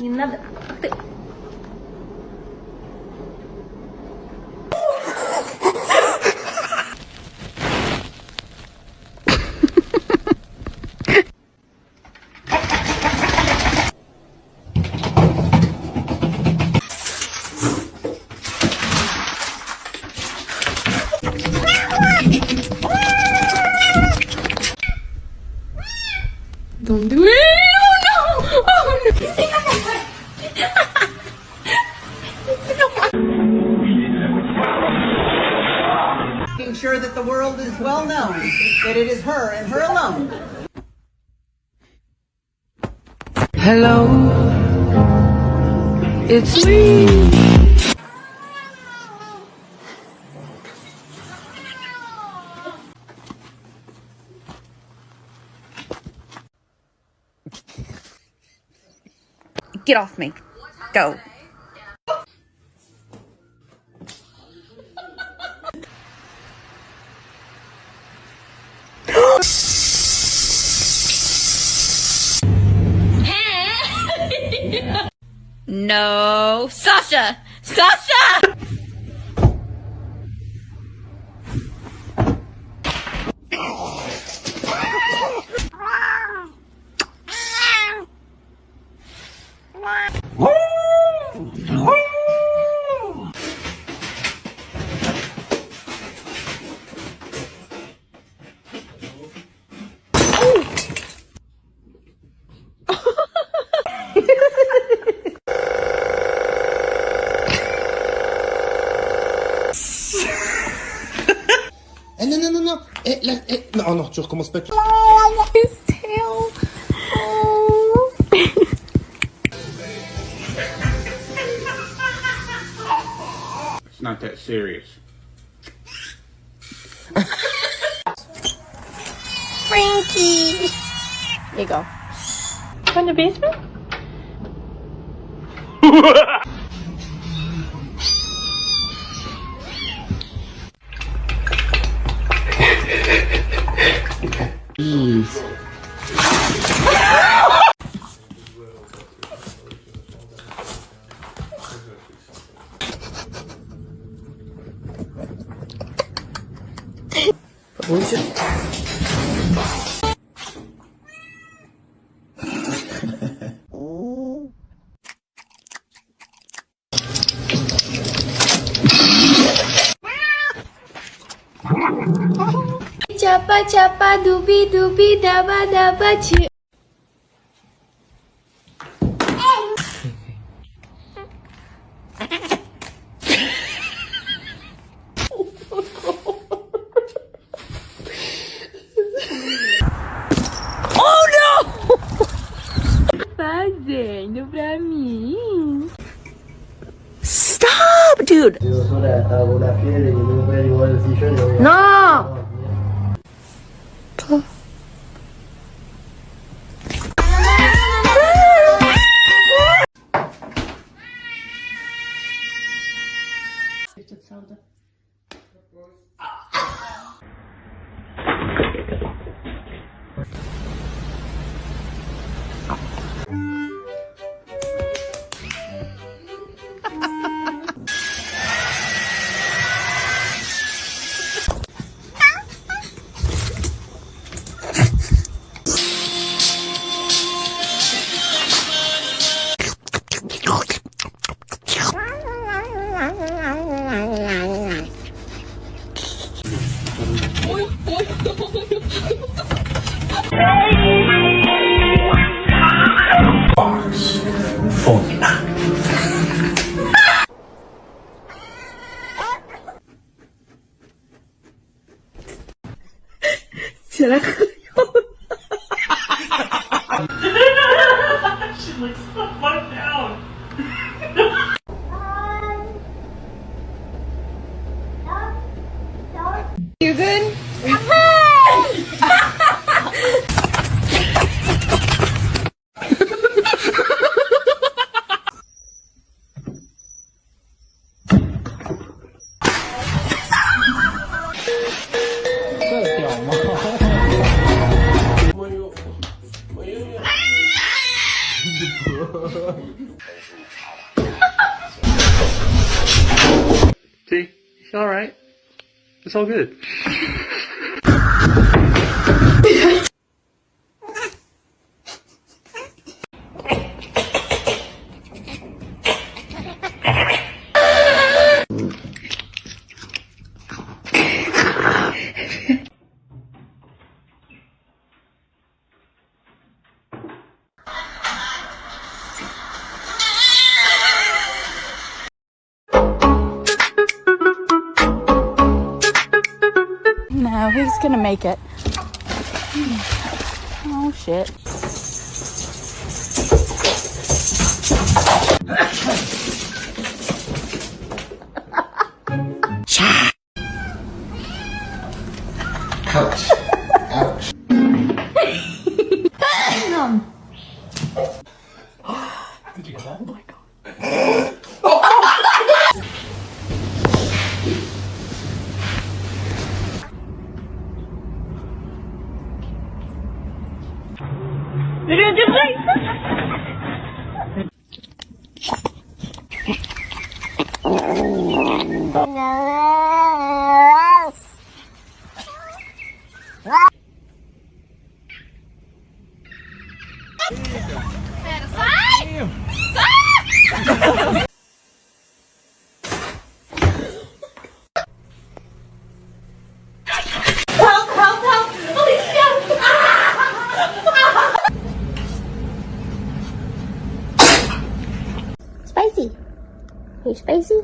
Nada. Don't do it! Oh no! Oh no! Making sure that the world is well known that it is her and her alone. Hello, it's me. Get off me. Go. No. Sasha! Sasha! Non. Non, non, tu recommences pas. His tail. Oh. It's not that serious. Frankie. There you go. From the basement? Jeez. Chapa chapa dubi dubi daba daba chi. Oh no! Fazendo pra mim. Stop, dude. No. Será que... She looks so fucked down. You good? See? It's alright. It's all good. No, he's gonna make it. Oh shit. Ouch. Ouch. Did you get that? Oh my god. Spicy. Hey, Spicy.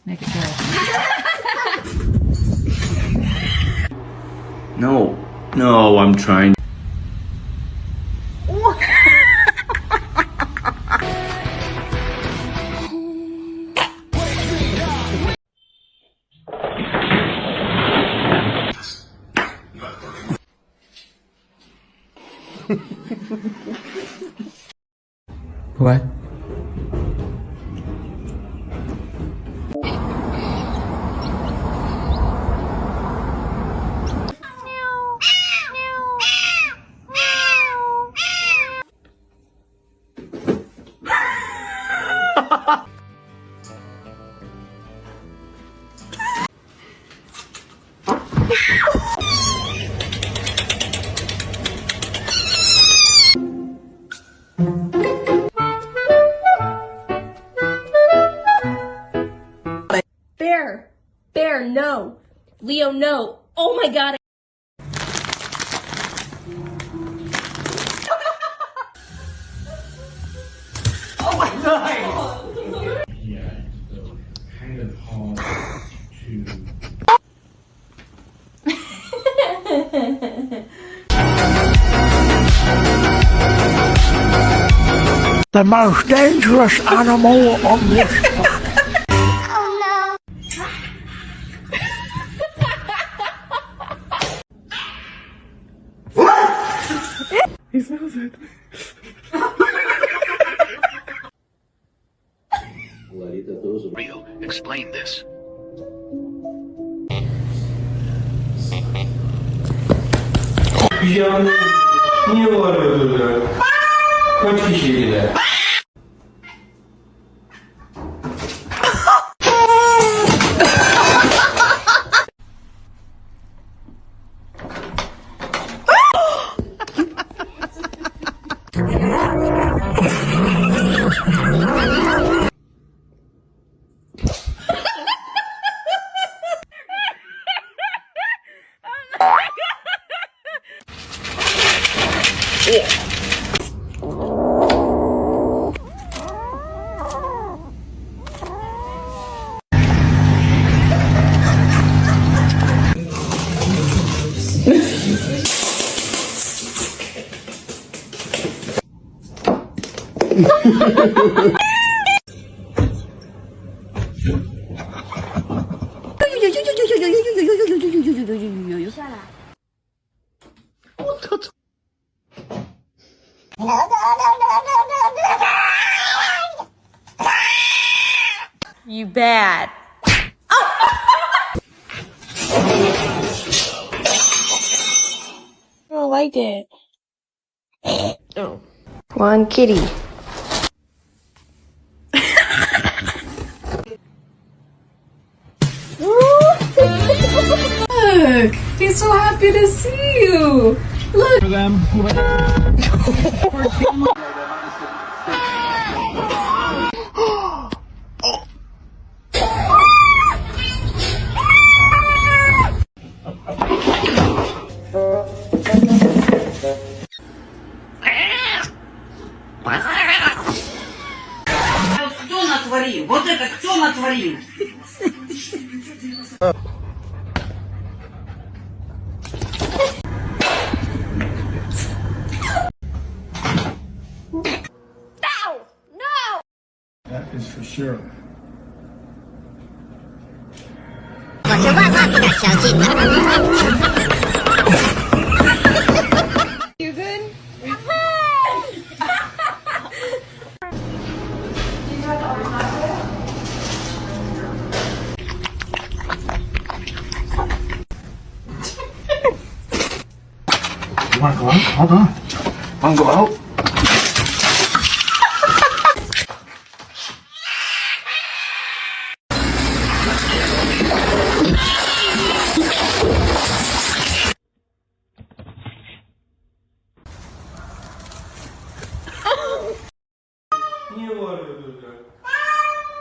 Make it good. No, no, I'm trying. What? Bear! Bear, no! Leo, no! Oh my god! The most dangerous animal on this planet. Oh no. He smells it. Rio, explain this. Yani niye bu arada öldürdüler? Kaç kişiydiler? You bad. I don't like it. Oh. One kitty. Look, he's so happy to see you. Look. Кто натворил? Вот это кто натворил? That is for sure. 我是万万不敢相信的。 You good? You wanna go out? Hold on. Wanna go out? Niye bağırıyorsunuz?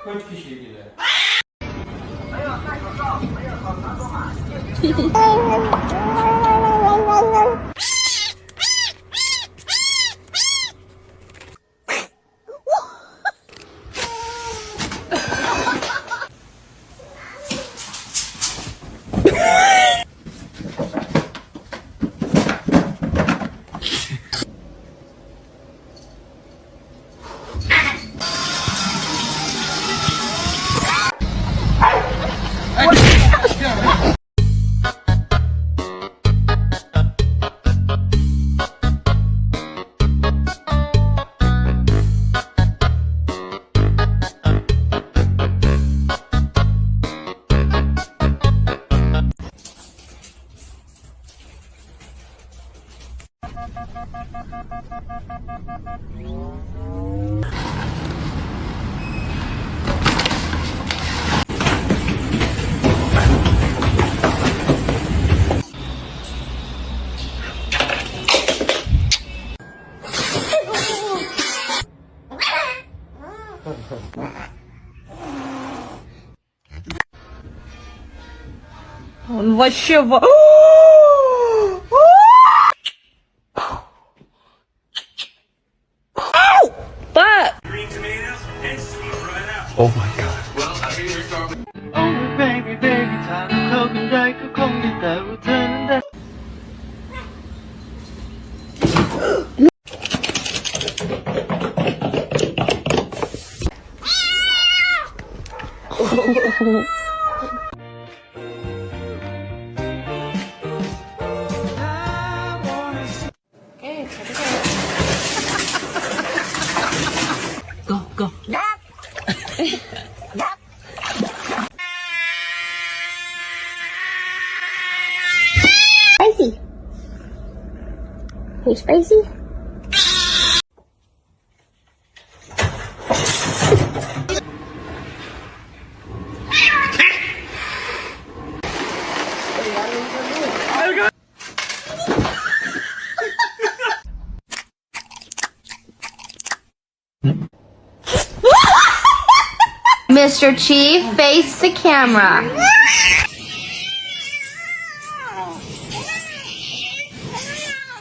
Kaç kişiydiler? Он вообще... Oh my god. Go, go. Spicy. Hey, spicy. Mr. Chief, face the camera.